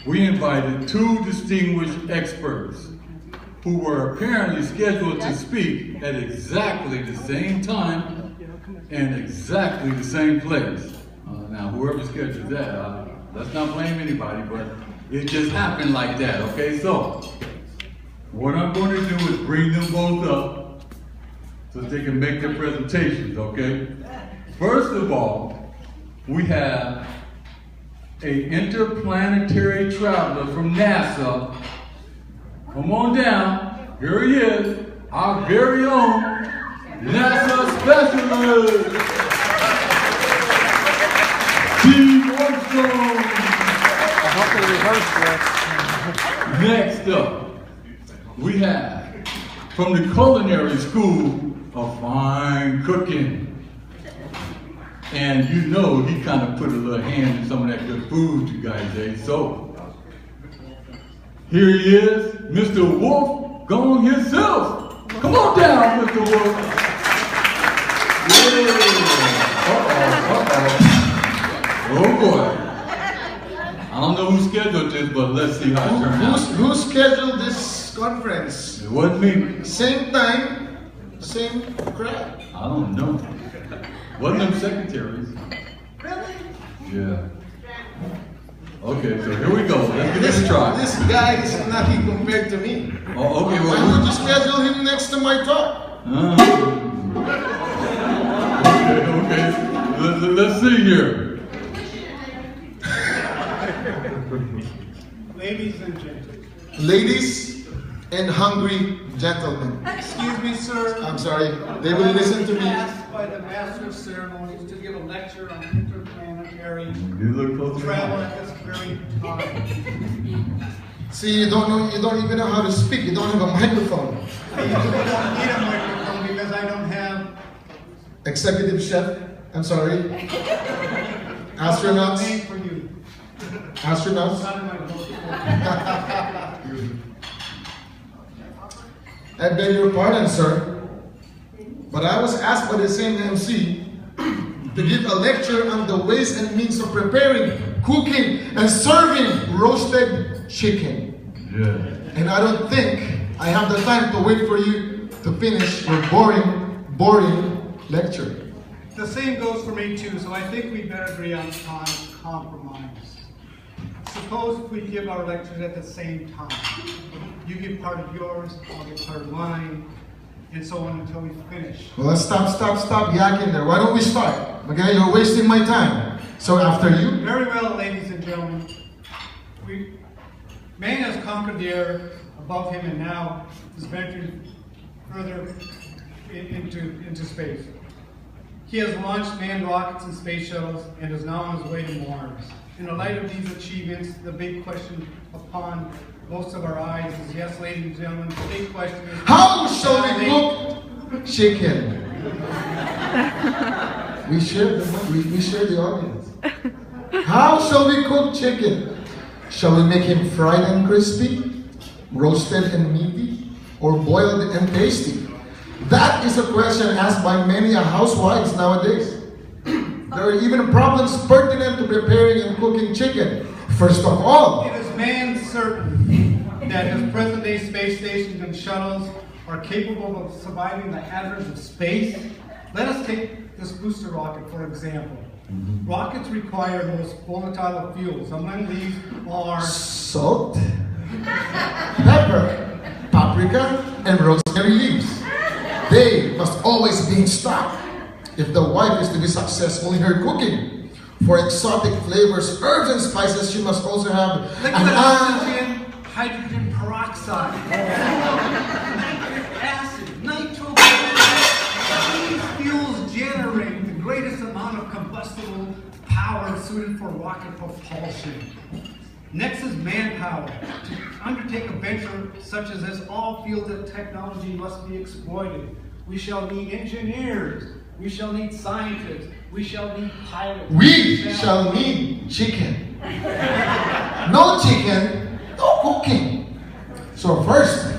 we invited two distinguished experts who were apparently scheduled to speak at exactly the same time and exactly the same place. Now, whoever scheduled that, let's not blame anybody, but it just happened like that, okay? So, what I'm going to do is bring them both up so that they can make their presentations, okay? First of all, we have an interplanetary traveler from NASA. Come on down. Here he is, our very own NASA specialist, Steve Armstrong. I hope they rehearsed Next this. up, we have from the Culinary School of Fine Cooking. And you know he kind of put a little hand in some of that good food you guys ate. So, here he is, Mr. Wolf Gong himself. Come on down, Mr. Wolf. Yeah. Oh boy. I don't know who scheduled this, but let's see how it turns out. Who scheduled this conference? It wasn't me. Same time, same crowd. I don't know. Wasn't them secretaries? Really? Yeah. Okay, so here we go. Let's give this a try. This guy is nothing compared to me. Oh, okay, Why well. would you schedule him next to my talk? Okay. Let's see here. Ladies and gentlemen. Ladies and hungry gentlemen. Excuse me, sir. I'm sorry, they will listen to me. Asked by the Master of Ceremonies to give a lecture on interplanetary You look close to travel me. at this very time. See, you don't even know how to speak. You don't have a microphone. I usually don't need a microphone because I don't have Executive chef, I'm sorry. Astronauts. a name for you. Astronauts. Not in my book. I beg your pardon, sir, but I was asked by the same MC to give a lecture on the ways and means of preparing, cooking, and serving roasted chicken. Yeah. And I don't think I have the time to wait for you to finish your boring lecture. The same goes for me too, so I think we better agree on compromise. Suppose if we give our lectures at the same time. You give part of yours, I'll give part of mine, and so on until we finish. Well, stop yakking there. Why don't we start? Okay, you're wasting my time. So after you. Very well, ladies and gentlemen. Man has conquered the air above him and now is venturing further into space. He has launched manned rockets and space shuttles and is now on his way to Mars. In the light of these achievements, the big question upon most of our eyes is, yes, ladies and gentlemen, the big question is, how shall we cook chicken? We share the audience. How shall we cook chicken? Shall we make him fried and crispy, roasted and meaty, or boiled and tasty? That is a question asked by many housewives nowadays. There are even problems pertinent to preparing and cooking chicken. First of all, it is man certain that his present-day space stations and shuttles are capable of surviving the hazards of space. Let us take this booster rocket, for example. Rockets require the most volatile of fuels. Among these are salt, pepper, paprika, and rosemary leaves. They must always be in stock if the wife is to be successful in her cooking. For exotic flavors, herbs, and spices, she must also have liquid oxygen, hydrogen peroxide, nitric acid, nitro. These fuels generate the greatest amount of combustible power suited for rocket propulsion. Next is manpower. To undertake a venture such as this, all fields of technology must be exploited. We shall need engineers. We shall need scientists. We shall need pilots. We shall need chicken. No chicken, no cooking. So first,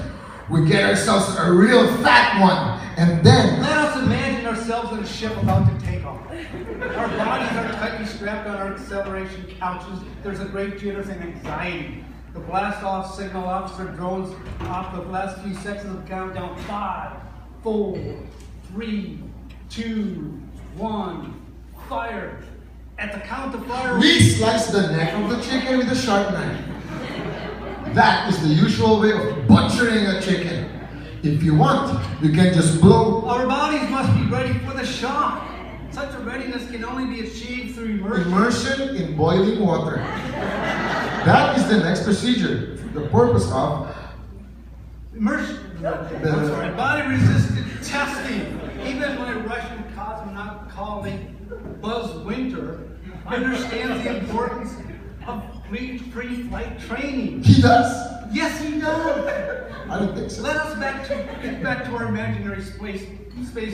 we get ourselves a real fat one, and then let us imagine ourselves in a ship about to take off. Our bodies are tightly strapped on our acceleration couches. There's a great jitters and anxiety. The blast-off signal officer drones off the last few seconds of the countdown. 5, 4, 3, 2, 1, fire. At the count of fire, we slice the neck of the chicken with a sharp knife. That is the usual way of butchering a chicken. If you want, you can just blow. Our bodies must be ready for the shock. Such a readiness can only be achieved through immersion. Immersion in boiling water. That is the next procedure. The purpose of Immersion. Body-resistant testing. Even my Russian cosmonaut colleague, Buzz Winter, understands the importance of pre-flight training. He does? Yes, he does. I don't think so. Let us get back to our imaginary space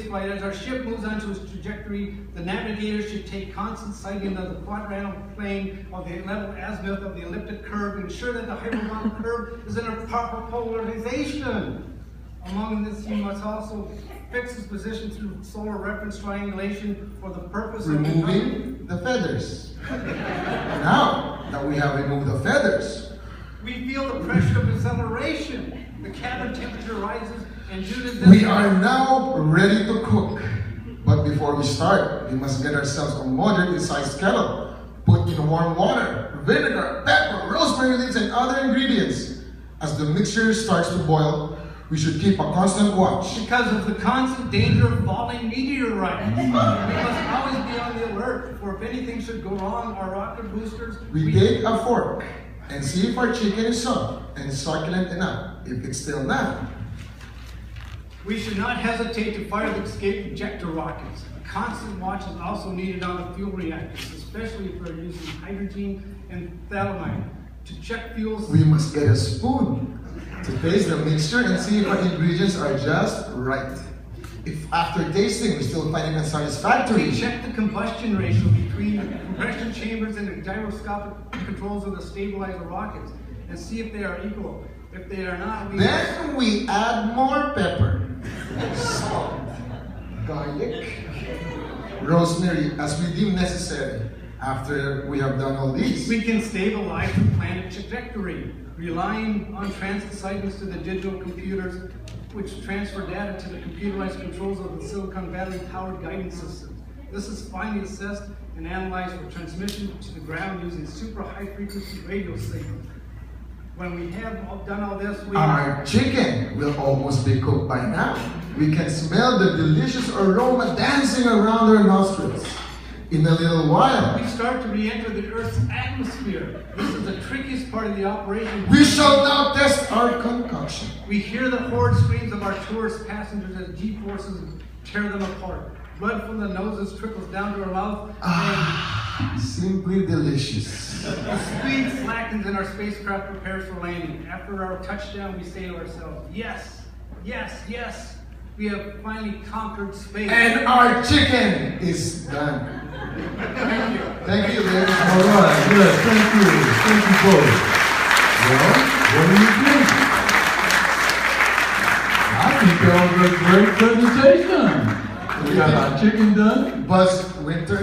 flight. As our ship moves onto its trajectory, the navigator should take constant sighting of the quadrantal plane of the level azimuth of the elliptic curve to ensure that the hyperbolic curve is in a proper polarization. Among this, he must also fix his position through solar reference triangulation for the purpose of removing the feathers. Now that we have removed the feathers, we feel the pressure of acceleration. The cabin temperature rises, and due to this, we are now ready to cook. But before we start, we must get ourselves a moderate-sized kettle. Put in warm water, vinegar, pepper, rosemary leaves, and other ingredients. As the mixture starts to boil, we should keep a constant watch. Because of the constant danger of falling meteorites. We must always be on the alert, for if anything should go wrong, our rocket boosters... We take a fork and see if our chicken is soft and succulent enough. If it's still not, we should not hesitate to fire the escape ejector rockets. A constant watch is also needed on the fuel reactors, especially if we're using hydrogen and phthalate. To check fuels... we must get a spoon to taste the mixture and see if our ingredients are just right. If after tasting we still find it unsatisfactory, we check the combustion ratio between the compression chambers and the gyroscopic controls of the stabilizer rockets and see if they are equal. If they are not, then we add more pepper, salt, garlic, rosemary as we deem necessary. After we have done all these, we can stabilize the planet trajectory, relying on transit sightings to the digital computers, which transfer data to the computerized controls of the Silicon Valley powered guidance systems. This is finally assessed and analyzed for transmission to the ground using super high frequency radio signals. When we have done all this, our chicken will almost be cooked by now. We can smell the delicious aroma dancing around our nostrils. In a little while, we start to re-enter the Earth's atmosphere. This is the trickiest part of the operation. We shall now test our concoction. We hear the horrid screams of our tourist passengers as G-forces tear them apart. Blood from the noses trickles down to our mouth. Simply delicious. The speed slackens and our spacecraft prepares for landing. After our touchdown, we say to ourselves, yes, yes, yes, we have finally conquered space. And our chicken is done. Thank you. Thank you, ladies. All right, yes, thank you. Thank you both. Well, what do you think? I think that was a great presentation. We got our chicken done. Buzz Winter.